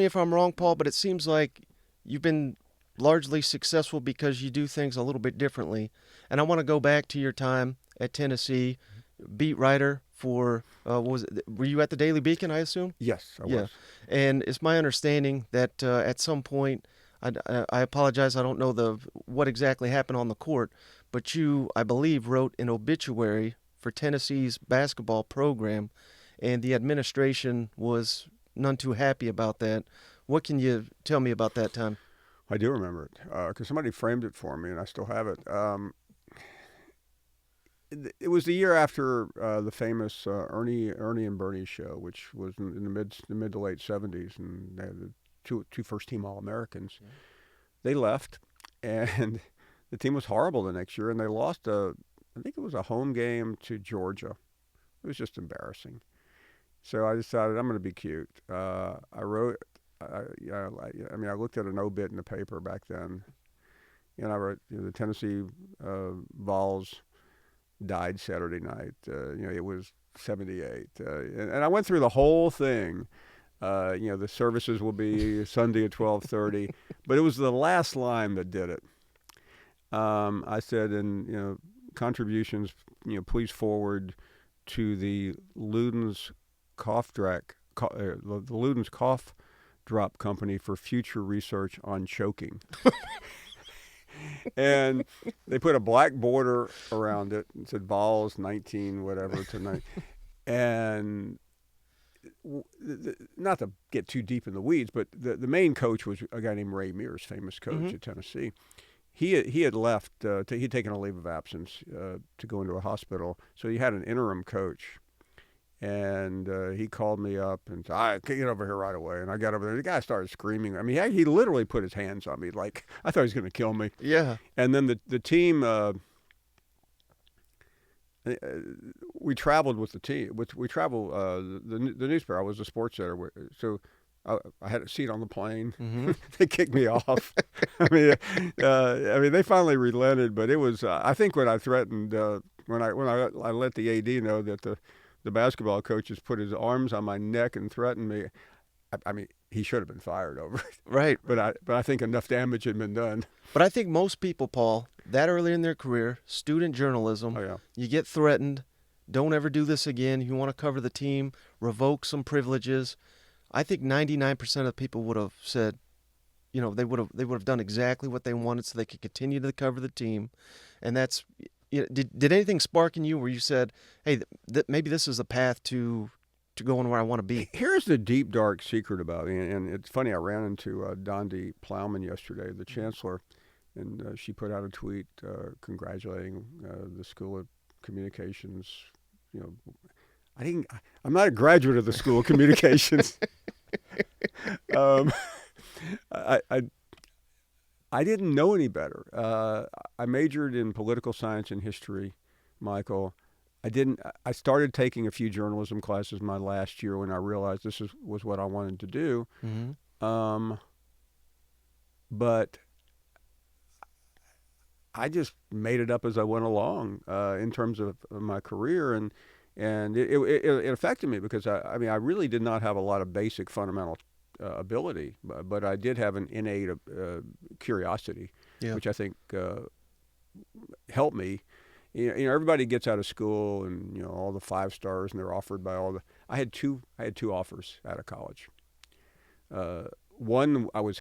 me if I'm wrong, Paul, but it seems like you've been largely successful because you do things a little bit differently. And I want to go back to your time at Tennessee, beat writer for what was it? Were you at the Daily Beacon, I assume? Yes, I Yeah. was. And it's my understanding that at some point, I apologize, I don't know what exactly happened on the court, but you, I believe, wrote an obituary for Tennessee's basketball program, and the administration was none too happy about that. What can you tell me about that time? I do remember it because somebody framed it for me, and I still have it. It was the year after the famous Ernie and Bernie show, which was in the mid to late '70s, and they had the two first team All Americans. They left, and the team was horrible the next year, and they lost I think it was a home game to Georgia. It was just embarrassing. So I decided I'm going to be cute. I wrote, I mean, I looked at an obit in the paper back then, and I wrote, the Tennessee Vols died Saturday night. It was 78, and I went through the whole thing. The services will be Sunday at 12:30, but it was the last line that did it. I said, and contributions, please forward to the Luden's the Luden's Cough Drop Company for future research on choking. And they put a black border around it and said Vols 19 whatever tonight. And not to get too deep in the weeds, but the main coach was a guy named Ray Mears, famous coach Mm-hmm. at Tennessee. He had left. He'd taken a leave of absence to go into a hospital, so he had an interim coach. And he called me up and said, "I can get over here right away." And I got over there. The guy started screaming. I mean, he literally put his hands on me, like I thought he was going to kill me. Yeah. And then the team, we traveled with the team. We traveled the newspaper. I was a sports editor, so I had a seat on the plane. Mm-hmm. They kicked me off. I mean, they finally relented, but it was. I think when I threatened, when I let the AD know that the basketball coach has put his arms on my neck and threatened me. I mean, he should have been fired over it. Right. But I think enough damage had been done. But I think most people, Paul, that early in their career, student Oh journalism, yeah. you get threatened. Don't ever do this again. You want to cover the team, revoke some privileges. I think 99% of people would have said, they would have done exactly what they wanted so they could continue to cover the team. And that's, did anything spark in you where you said, hey, maybe this is a path to going where I want to be? Here's the deep, dark secret about it. And it's funny, I ran into Dondi Plowman yesterday, the chancellor, and she put out a tweet congratulating the School of Communications. You know, I'm not a graduate of the School of Communications. um, I, I, I didn't know any better. I majored in political science and history, Michael. I didn't. I started taking a few journalism classes my last year when I realized was what I wanted to do. Mm-hmm. Um, but I just made it up as I went along in terms of my career, and it affected me because I mean I really did not have a lot of basic fundamental ability, but I did have an innate curiosity, Yeah. which I think helped me. Everybody gets out of school and all the 5 stars, and they're offered by all the. I had two offers out of college. One I was